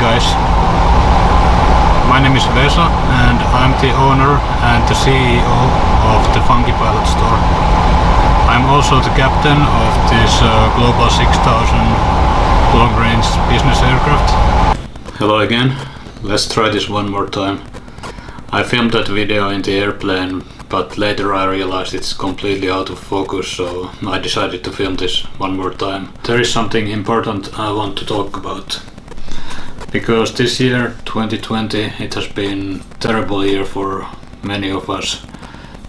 guys, my name is Vesa and I'm the owner and the CEO of the FunkyPilot store. I'm also the captain of this Global 6000 long-range business aircraft. Hello again, let's try this one more time. I filmed that video in the airplane, but later I realized it's completely out of focus, so I decided to film this one more time. There is something important I want to talk about. Because this year, 2020, it has been a terrible year for many of us.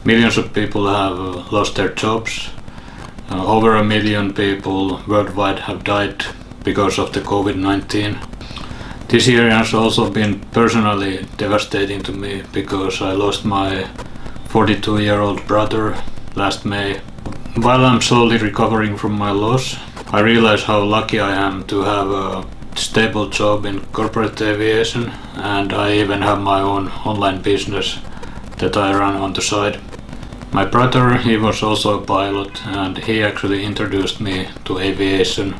Millions of people have lost their jobs. Over 1 million people worldwide have died because of the COVID-19. This year has also been personally devastating to me because I lost my 42-year-old brother last May. While I'm slowly recovering from my loss, I realize how lucky I am to have a stable job in corporate aviation, and I even have my own online business that I run on the side. My brother, he was also a pilot, and he actually introduced me to aviation,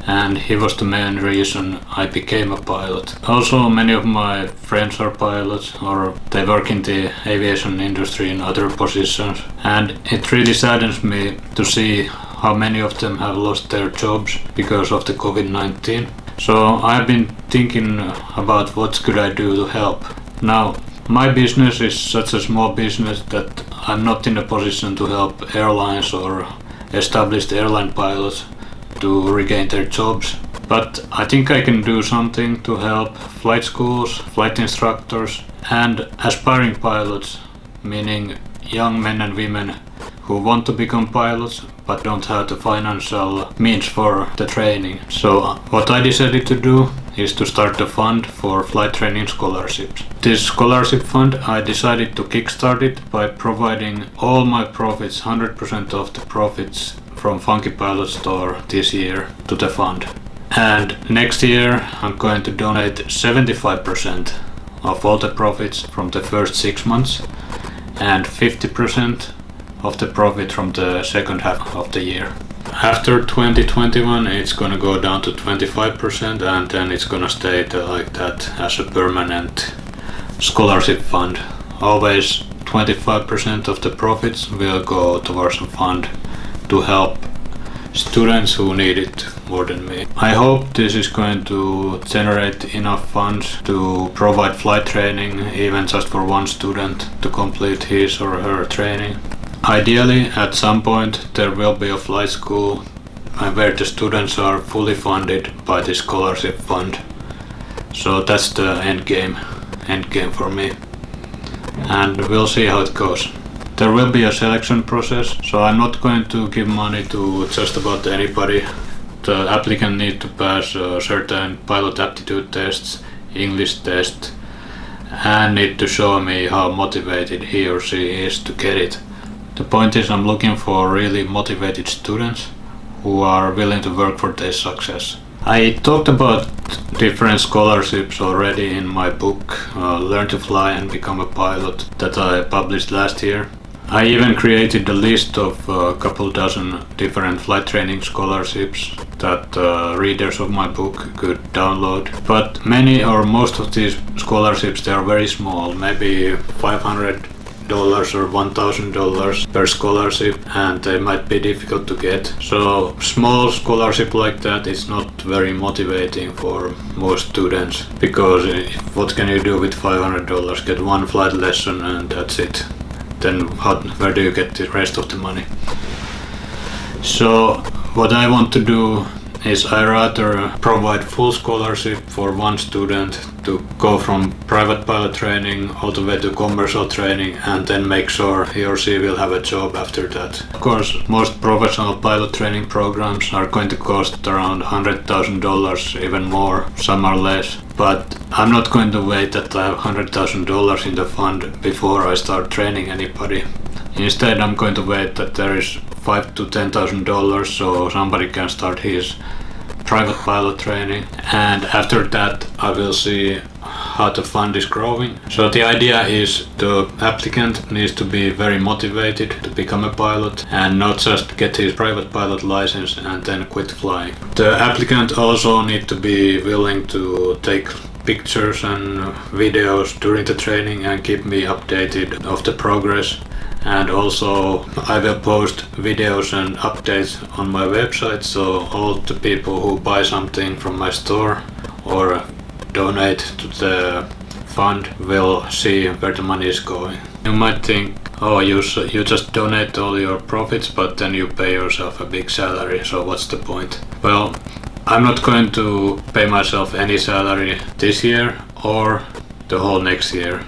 and he was the main reason I became a pilot. Also, many of my friends are pilots, or they work in the aviation industry in other positions, and it really saddens me to see how many of them have lost their jobs because of the COVID-19. So I've been thinking about what could I do to help. Now, my business is such a small business that I'm not in a position to help airlines or established airline pilots to regain their jobs. But I think I can do something to help flight schools, flight instructors, and aspiring pilots, meaning young men and women who want to become pilots but don't have the financial means for the training. So what I decided to do is to start a fund for flight training scholarships. This scholarship fund, I decided to kickstart it by providing all my profits, 100% of the profits from FunkyPilot store this year to the fund. And next year I'm going to donate 75% of all the profits from the first 6 months and 50% of the profit from the second half of the year. After 2021 it's gonna go down to 25%, and then it's gonna stay like that as a permanent scholarship fund. Always 25% of the profits will go towards a fund to help students who need it more than me. I hope this is going to generate enough funds to provide flight training, even just for one student to complete his or her training. Ideally, at some point there will be a flight school where the students are fully funded by the scholarship fund. So that's the end game for me. And we'll see how it goes. There will be a selection process, so I'm not going to give money to just about anybody. The applicant needs to pass certain pilot aptitude tests, English test, and need to show me how motivated he or she is to get it. The point is, I'm looking for really motivated students who are willing to work for their success. I talked about different scholarships already in my book, Learn to Fly and Become a Pilot, that I published last year. I even created a list of a couple dozen different flight training scholarships that readers of my book could download. But many or most of these scholarships, they are very small, maybe $500 or $1,000 per scholarship, and they might be difficult to get. So small scholarship like that is not very motivating for most students, because what can you do with $500? Get one flight lesson and that's it. Then where do you get the rest of the money? So what I want to do is I rather provide full scholarship for one student to go from private pilot training all the way to commercial training, and then make sure he or she will have a job after that. Of course, most professional pilot training programs are going to cost around $100,000, even more, some are less. But I'm not going to wait that I have $100,000 in the fund before I start training anybody. Instead, I'm going to wait that there is $5,000 to $10,000 so somebody can start his private pilot training, and after that I will see how the fund is growing. So the idea is the applicant needs to be very motivated to become a pilot and not just get his private pilot license and then quit flying. The applicant also needs to be willing to take pictures and videos during the training and keep me updated of the progress. And also I will post videos and updates on my website, so all the people who buy something from my store or donate to the fund will see where the money is going. You might think, oh, you just donate all your profits, but then you pay yourself a big salary, so what's the point? Well, I'm not going to pay myself any salary this year or the whole next year.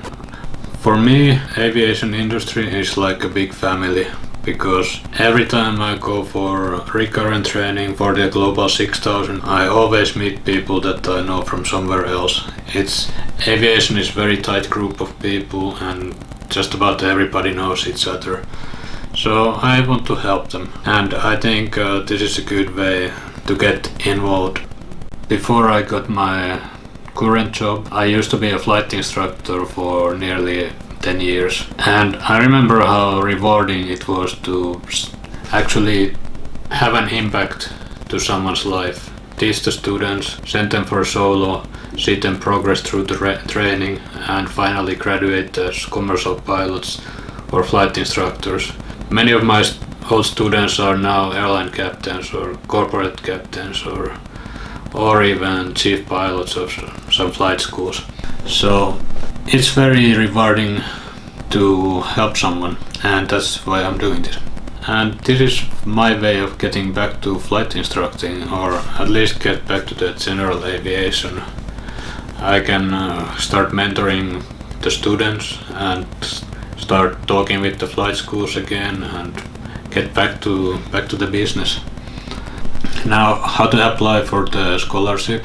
For me, aviation industry is like a big family, because every time I go for recurrent training for the Global 6000, I always meet people that I know from somewhere else. Aviation is very tight group of people and just about everybody knows each other. So I want to help them, and I think this is a good way to get involved. Before I got my current job, I used to be a flight instructor for nearly 10 years, and I remember how rewarding it was to actually have an impact to someone's life. Teach the students, send them for solo, see them progress through the training and finally graduate as commercial pilots or flight instructors. Many of my old students are now airline captains or corporate captains or even chief pilots of some flight schools. So it's very rewarding to help someone, and that's why I'm doing this. And this is my way of getting back to flight instructing, or at least get back to the general aviation. I can start mentoring the students and start talking with the flight schools again and get back to the business. Now, how to apply for the scholarship?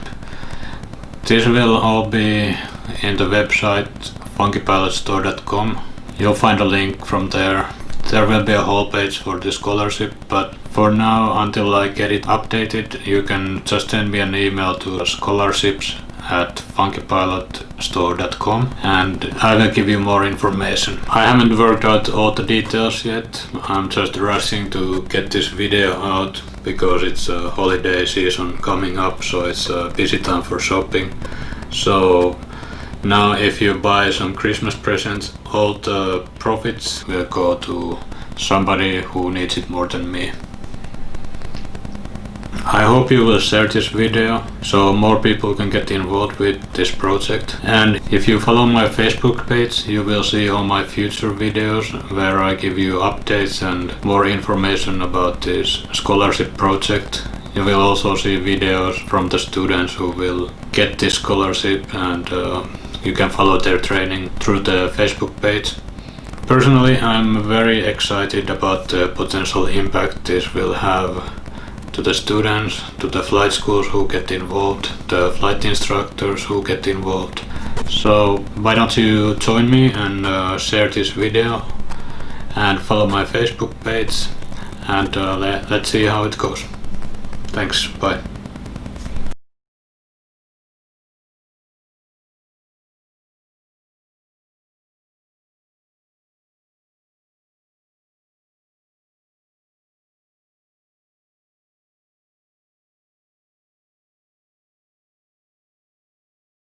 This will all be in the website FunkyPilotStore.com. You'll find a link from there. There will be a whole page for the scholarship, but for now, until I get it updated, you can just send me an email to scholarships@funkypilotstore.com and I will give you more information. I haven't worked out all the details yet. I'm just rushing to get this video out because it's a holiday season coming up, so it's a busy time for shopping. So now if you buy some Christmas presents, all the profits will go to somebody who needs it more than me. I hope you will share this video so more people can get involved with this project. And if you follow my Facebook page, you will see all my future videos where I give you updates and more information about this scholarship project. You will also see videos from the students who will get this scholarship, and you can follow their training through the Facebook page. Personally, I'm very excited about the potential impact this will have to the students, to the flight schools who get involved, the flight instructors who get involved. So why don't you join me and share this video and follow my Facebook page, and let's see how it goes. Thanks, bye.